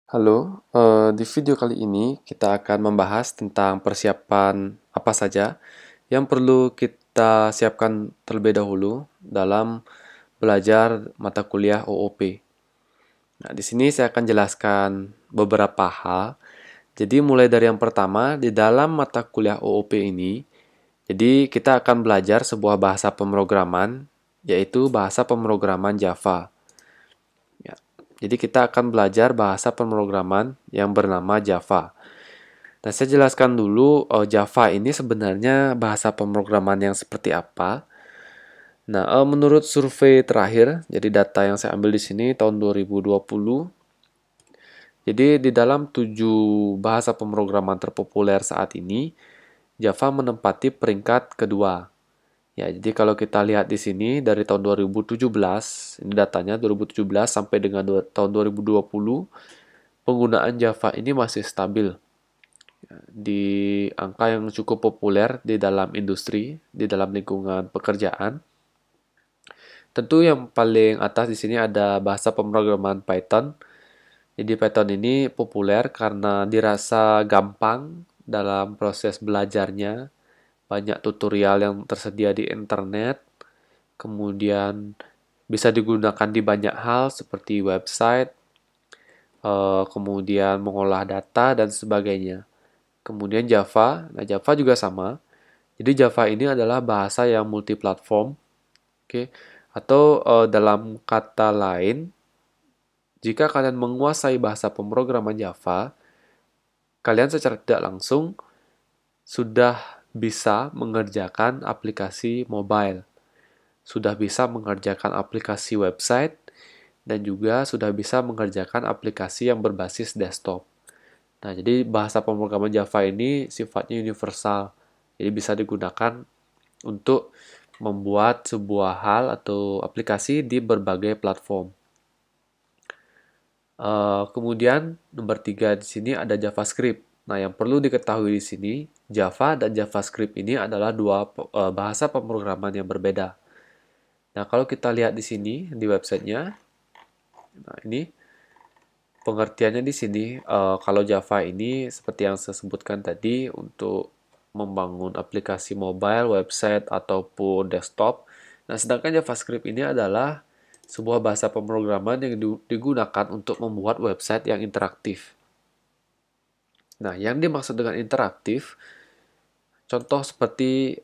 Halo, di video kali ini kita akan membahas tentang persiapan apa saja yang perlu kita siapkan terlebih dahulu dalam belajar mata kuliah OOP. Nah, di sini saya akan jelaskan beberapa hal. Jadi mulai dari yang pertama, di dalam mata kuliah OOP ini, jadi kita akan belajar sebuah bahasa pemrograman, yaitu bahasa pemrograman Java. Ya. Jadi kita akan belajar bahasa pemrograman yang bernama Java. Nah, saya jelaskan dulu Java ini sebenarnya bahasa pemrograman yang seperti apa. Nah, menurut survei terakhir, jadi data yang saya ambil di sini tahun 2020, jadi di dalam 7 bahasa pemrograman terpopuler saat ini, Java menempati peringkat kedua. Ya, jadi kalau kita lihat di sini dari tahun 2017, ini datanya 2017 sampai dengan tahun 2020, penggunaan Java ini masih stabil di angka yang cukup populer di dalam industri, di dalam lingkungan pekerjaan. Tentu yang paling atas di sini ada bahasa pemrograman Python. Jadi Python ini populer karena dirasa gampang dalam proses belajarnya, banyak tutorial yang tersedia di internet, kemudian bisa digunakan di banyak hal seperti website, kemudian mengolah data dan sebagainya. Kemudian Java, nah Java juga sama. Jadi Java ini adalah bahasa yang multiplatform, oke? Okay? Atau dalam kata lain, jika kalian menguasai bahasa pemrograman Java, kalian secara tidak langsung sudah bisa mengerjakan aplikasi mobile, sudah bisa mengerjakan aplikasi website, dan juga sudah bisa mengerjakan aplikasi yang berbasis desktop. Nah, jadi bahasa pemrograman Java ini sifatnya universal, jadi bisa digunakan untuk membuat sebuah hal atau aplikasi di berbagai platform. Kemudian nomor tiga di sini ada JavaScript. Nah, yang perlu diketahui di sini, Java dan JavaScript ini adalah dua bahasa pemrograman yang berbeda. Nah, kalau kita lihat di sini di websitenya, nah ini pengertiannya di sini, kalau Java ini seperti yang saya sebutkan tadi untuk membangun aplikasi mobile, website, ataupun desktop. Nah, sedangkan JavaScript ini adalah sebuah bahasa pemrograman yang digunakan untuk membuat website yang interaktif. Nah, yang dimaksud dengan interaktif, contoh seperti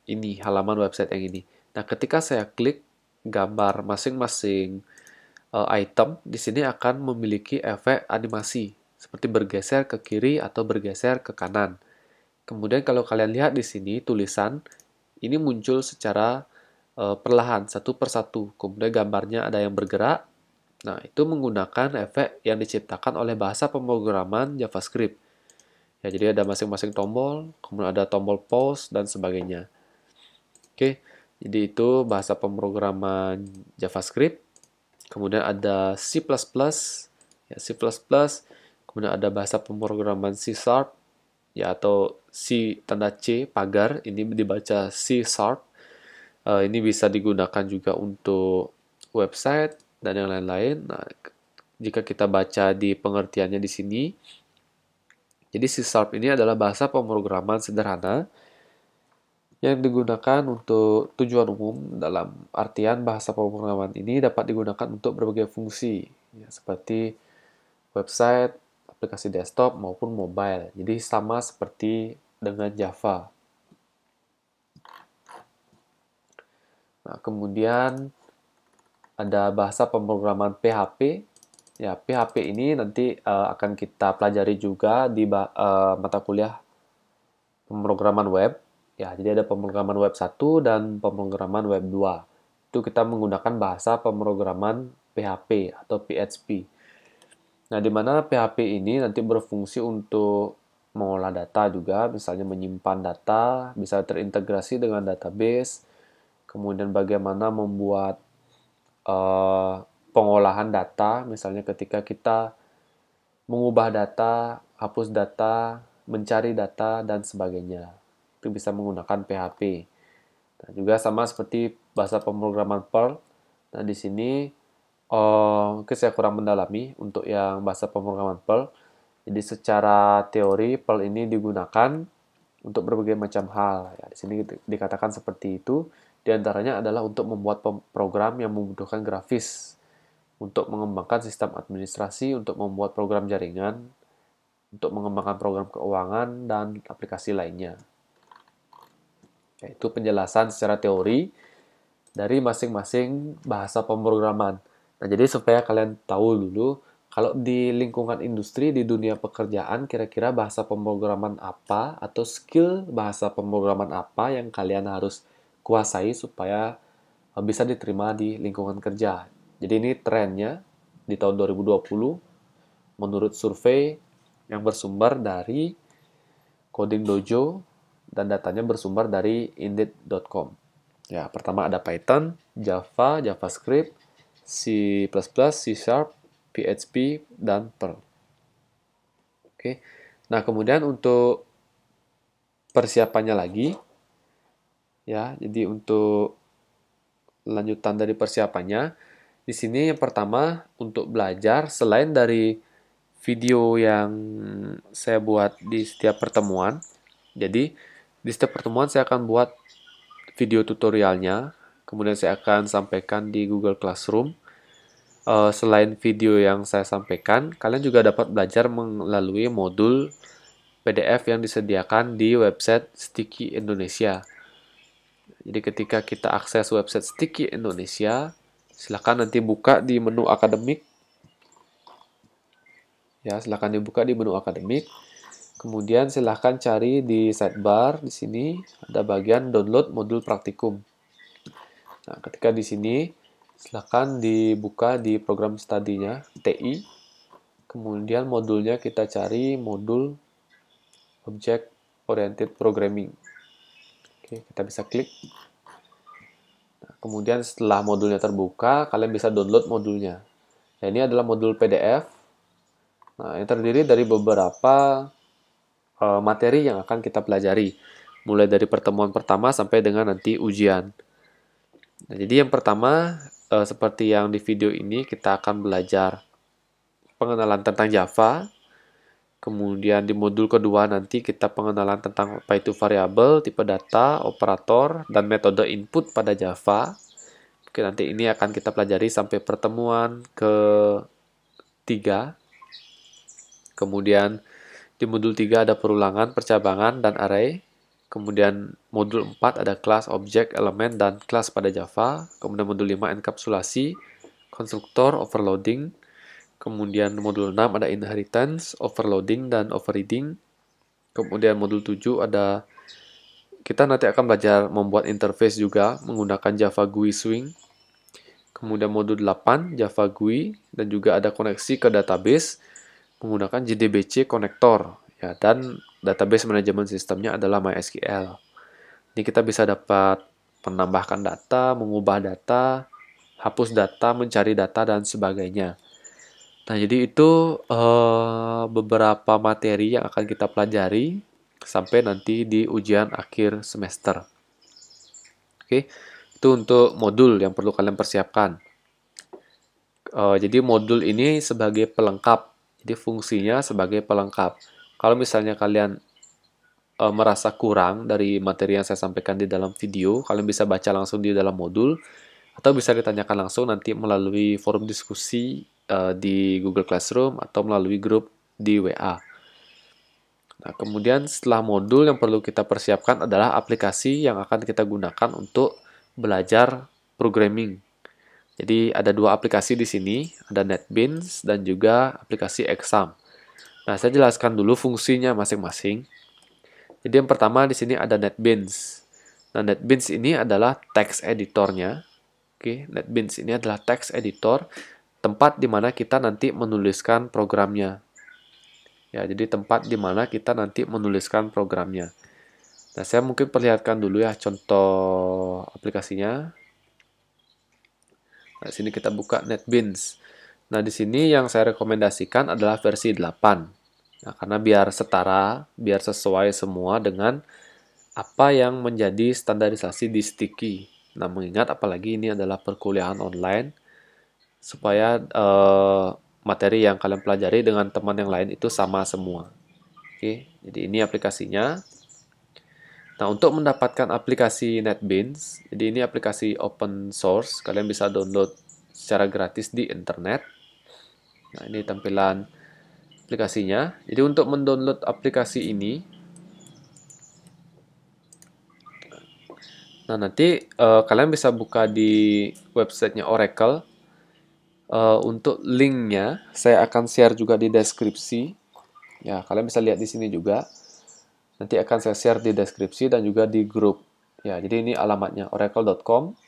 ini, halaman website yang ini. Nah, ketika saya klik gambar masing-masing item, di sini akan memiliki efek animasi, seperti bergeser ke kiri atau bergeser ke kanan. Kemudian kalau kalian lihat di sini tulisan, ini muncul secara perlahan, satu persatu. Kemudian gambarnya ada yang bergerak. Nah, itu menggunakan efek yang diciptakan oleh bahasa pemrograman JavaScript. Ya, jadi ada masing-masing tombol, kemudian ada tombol pause, dan sebagainya. Oke, jadi itu bahasa pemrograman JavaScript. Kemudian ada C++, ya C++, kemudian ada bahasa pemrograman C Sharp, ya atau C tanda C, pagar, ini dibaca C Sharp. Ini bisa digunakan juga untuk website dan yang lain-lain. Nah, jika kita baca di pengertiannya di sini, jadi C Sharp ini adalah bahasa pemrograman sederhana yang digunakan untuk tujuan umum. Dalam artian bahasa pemrograman ini dapat digunakan untuk berbagai fungsi, ya, seperti website, aplikasi desktop maupun mobile. Jadi sama seperti dengan Java. Nah, kemudian ada bahasa pemrograman PHP. Ya, PHP ini nanti akan kita pelajari juga di mata kuliah pemrograman web. Ya, jadi ada pemrograman web 1 dan pemrograman web 2. Itu kita menggunakan bahasa pemrograman PHP atau PHP. Nah, di mana PHP ini nanti berfungsi untuk mengolah data juga, misalnya menyimpan data, bisa terintegrasi dengan database, kemudian bagaimana membuat eh, pengolahan data, misalnya ketika kita mengubah data, hapus data, mencari data, dan sebagainya. Itu bisa menggunakan PHP. Nah, juga sama seperti bahasa pemrograman Perl. Nah, di sini Mungkin saya kurang mendalami untuk yang bahasa pemrograman Perl. Jadi secara teori Perl ini digunakan untuk berbagai macam hal. Ya, di sini dikatakan seperti itu. Di antaranya adalah untuk membuat program yang membutuhkan grafis, untuk mengembangkan sistem administrasi, untuk membuat program jaringan, untuk mengembangkan program keuangan, dan aplikasi lainnya. Yaitu penjelasan secara teori dari masing-masing bahasa pemrograman. Nah, jadi supaya kalian tahu dulu, kalau di lingkungan industri, di dunia pekerjaan, kira-kira bahasa pemrograman apa atau skill bahasa pemrograman apa yang kalian harus kuasai supaya bisa diterima di lingkungan kerja. Jadi ini trennya di tahun 2020 menurut survei yang bersumber dari Coding Dojo dan datanya bersumber dari Indeed.com. Ya, pertama ada Python, Java, JavaScript, C++, C Sharp, PHP, dan Perl. Oke. Nah, kemudian untuk persiapannya lagi, ya, jadi untuk lanjutan dari persiapannya, di sini yang pertama untuk belajar selain dari video yang saya buat di setiap pertemuan. Jadi, di setiap pertemuan saya akan buat video tutorialnya, kemudian saya akan sampaikan di Google Classroom. Selain video yang saya sampaikan, kalian juga dapat belajar melalui modul PDF yang disediakan di website Sticky Indonesia. Jadi ketika kita akses website Sticky Indonesia, silakan nanti buka di menu akademik. Ya, silakan dibuka di menu akademik. Kemudian silahkan cari di sidebar, di sini ada bagian download modul praktikum. Nah, ketika di sini, silahkan dibuka di program studinya, TI. Kemudian modulnya kita cari modul Object Oriented Programming. Oke, kita bisa klik. Nah, kemudian setelah modulnya terbuka, kalian bisa download modulnya. Nah, ini adalah modul PDF. Nah, yang terdiri dari beberapa materi yang akan kita pelajari, mulai dari pertemuan pertama sampai dengan nanti ujian. Nah, jadi yang pertama, seperti yang di video ini, kita akan belajar pengenalan tentang Java. Kemudian di modul kedua nanti kita pengenalan tentang apa itu variabel, tipe data, operator, dan metode input pada Java. Oke, nanti ini akan kita pelajari sampai pertemuan ketiga. Kemudian di modul 3 ada perulangan, percabangan, dan array. Kemudian modul 4 ada kelas, objek, elemen, dan kelas pada Java. Kemudian modul 5 enkapsulasi, konstruktor, overloading. Kemudian modul 6 ada inheritance, overloading, dan overriding. Kemudian modul 7 ada, kita nanti akan belajar membuat interface juga menggunakan Java GUI Swing. Kemudian modul 8 Java GUI, dan juga ada koneksi ke database menggunakan JDBC konektor, ya, dan database manajemen sistemnya adalah MySQL. Ini kita bisa dapat menambahkan data, mengubah data, hapus data, mencari data, dan sebagainya. Nah, jadi itu beberapa materi yang akan kita pelajari sampai nanti di ujian akhir semester. Oke, itu untuk modul yang perlu kalian persiapkan. Jadi modul ini sebagai pelengkap. Jadi fungsinya sebagai pelengkap. Kalau misalnya kalian merasa kurang dari materi yang saya sampaikan di dalam video, kalian bisa baca langsung di dalam modul, atau bisa ditanyakan langsung nanti melalui forum diskusi di Google Classroom atau melalui grup di WA. Nah, kemudian setelah modul yang perlu kita persiapkan adalah aplikasi yang akan kita gunakan untuk belajar programming. Jadi ada dua aplikasi di sini, ada NetBeans dan juga aplikasi Exam. Nah, saya jelaskan dulu fungsinya masing-masing. Jadi yang pertama di sini ada NetBeans. Nah, NetBeans ini adalah text editornya. Oke, NetBeans ini adalah text editor, tempat di mana kita nanti menuliskan programnya. Ya, jadi tempat di mana kita nanti menuliskan programnya. Nah, saya mungkin perlihatkan dulu ya contoh aplikasinya. Nah, sini kita buka NetBeans. Nah, di sini yang saya rekomendasikan adalah versi 8. Nah, karena biar setara, biar sesuai semua dengan apa yang menjadi standarisasi di Sticky. Nah, mengingat apalagi ini adalah perkuliahan online, supaya materi yang kalian pelajari dengan teman yang lain itu sama semua. Oke, jadi ini aplikasinya. Nah, untuk mendapatkan aplikasi NetBeans, jadi ini aplikasi open source, kalian bisa download secara gratis di internet. Nah, ini tampilan aplikasinya. Jadi untuk mendownload aplikasi ini, nah nanti kalian bisa buka di websitenya Oracle. Untuk linknya, saya akan share juga di deskripsi. Ya, kalian bisa lihat di sini juga. Nanti akan saya share di deskripsi dan juga di grup. Ya, jadi ini alamatnya oracle.com.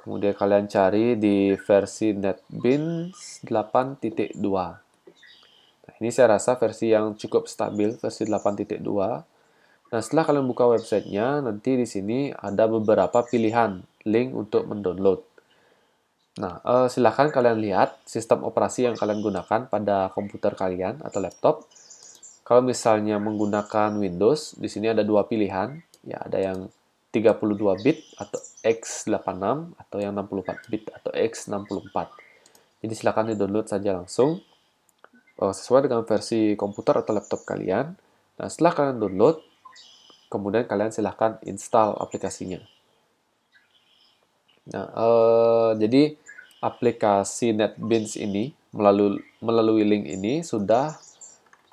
Kemudian kalian cari di versi NetBeans 8.2. Nah, ini saya rasa versi yang cukup stabil, versi 8.2. Nah, setelah kalian buka websitenya, nanti di sini ada beberapa pilihan link untuk mendownload. Nah, silahkan kalian lihat sistem operasi yang kalian gunakan pada komputer kalian atau laptop. Kalau misalnya menggunakan Windows, di sini ada dua pilihan. Ya, ada yang 32 bit atau x86 atau yang 64 bit atau x64. Jadi silahkan di-download saja langsung sesuai dengan versi komputer atau laptop kalian. Nah, setelah kalian download, kemudian kalian silahkan install aplikasinya. Nah, jadi aplikasi NetBeans ini melalui link ini sudah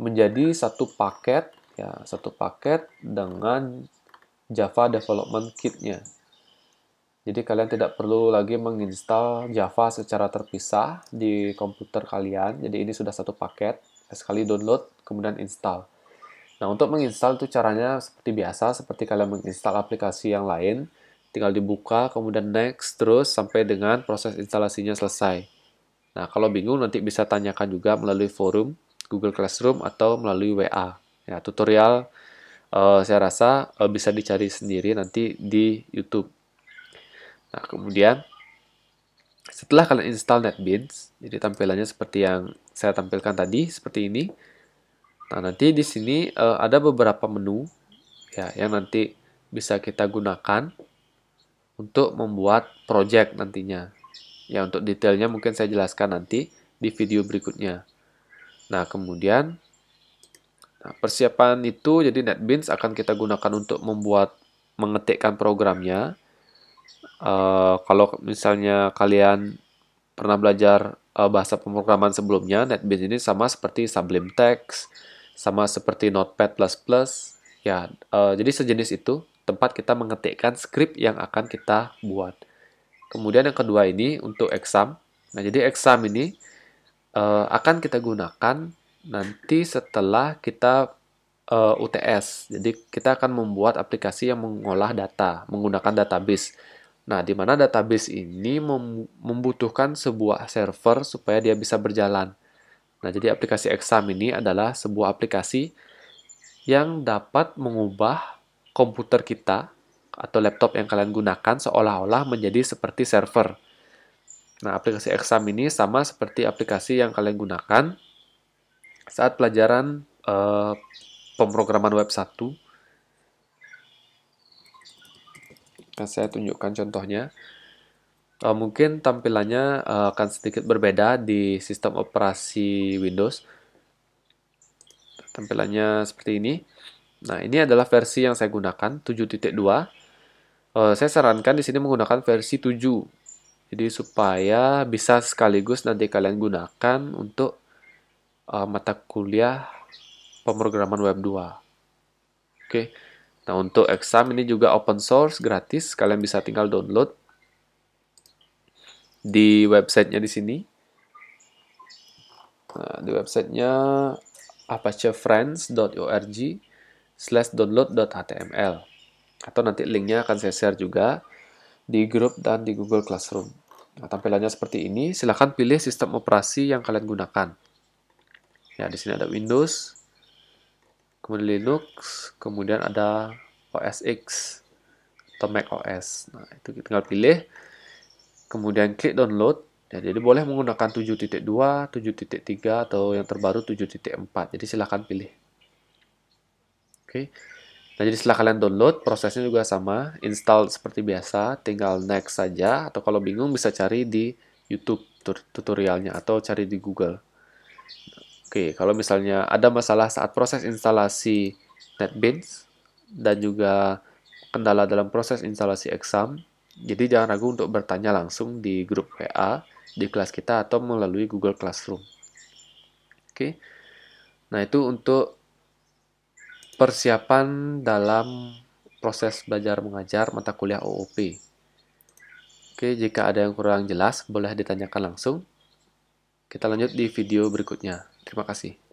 menjadi satu paket, ya, satu paket dengan Java Development Kit-nya. Jadi kalian tidak perlu lagi menginstal Java secara terpisah di komputer kalian. Jadi ini sudah satu paket, sekali download kemudian install. Nah, untuk menginstal itu caranya seperti biasa, seperti kalian menginstal aplikasi yang lain, tinggal dibuka, kemudian next, terus sampai dengan proses instalasinya selesai. Nah, kalau bingung nanti bisa tanyakan juga melalui forum, Google Classroom, atau melalui WA. Ya, tutorial saya rasa bisa dicari sendiri nanti di YouTube. Nah, kemudian setelah kalian install NetBeans, jadi tampilannya seperti yang saya tampilkan tadi, seperti ini. Nah, nanti di sini ada beberapa menu ya yang nanti bisa kita gunakan untuk membuat project nantinya. Ya, untuk detailnya mungkin saya jelaskan nanti di video berikutnya. Nah, kemudian persiapan itu jadi NetBeans akan kita gunakan untuk mengetikkan programnya. Kalau misalnya kalian pernah belajar bahasa pemrograman sebelumnya, NetBeans ini sama seperti Sublime Text, sama seperti Notepad++. Ya, jadi sejenis itu tempat kita mengetikkan skrip yang akan kita buat. Kemudian yang kedua ini untuk exam. Nah, jadi exam ini akan kita gunakan nanti setelah kita UTS. Jadi kita akan membuat aplikasi yang mengolah data menggunakan database. Nah, di mana database ini membutuhkan sebuah server supaya dia bisa berjalan. Nah, jadi aplikasi exam ini adalah sebuah aplikasi yang dapat mengubah komputer kita atau laptop yang kalian gunakan seolah-olah menjadi seperti server. Nah, aplikasi exam ini sama seperti aplikasi yang kalian gunakan saat pelajaran pemrograman web 1. Nah, saya tunjukkan contohnya. Mungkin tampilannya akan sedikit berbeda di sistem operasi Windows. Tampilannya seperti ini. Nah, ini adalah versi yang saya gunakan, 7.2. Saya sarankan di sini menggunakan versi 7. Jadi supaya bisa sekaligus nanti kalian gunakan untuk mata kuliah pemrograman web 2. Oke. Nah, untuk exam ini juga open source, gratis. Kalian bisa tinggal download di websitenya di sini. Nah, di websitenya apachefriends.org/download.html. Atau nanti linknya akan saya share juga di grup dan di Google Classroom. Nah, tampilannya seperti ini. Silahkan pilih sistem operasi yang kalian gunakan. Ya, di sini ada Windows, kemudian Linux, kemudian ada OS X atau Mac OS. Nah, itu tinggal pilih. Kemudian klik download. Ya, jadi boleh menggunakan 7.2, 7.3, atau yang terbaru 7.4. Jadi silahkan pilih. Oke. Nah, jadi setelah kalian download, prosesnya juga sama. Install seperti biasa, tinggal next saja. Atau kalau bingung bisa cari di YouTube tutorialnya atau cari di Google. Oke, kalau misalnya ada masalah saat proses instalasi NetBeans dan juga kendala dalam proses instalasi exam, jadi jangan ragu untuk bertanya langsung di grup WA di kelas kita atau melalui Google Classroom. Oke, nah itu untuk persiapan dalam proses belajar mengajar mata kuliah OOP. Oke, jika ada yang kurang jelas, boleh ditanyakan langsung. Kita lanjut di video berikutnya. Terima kasih.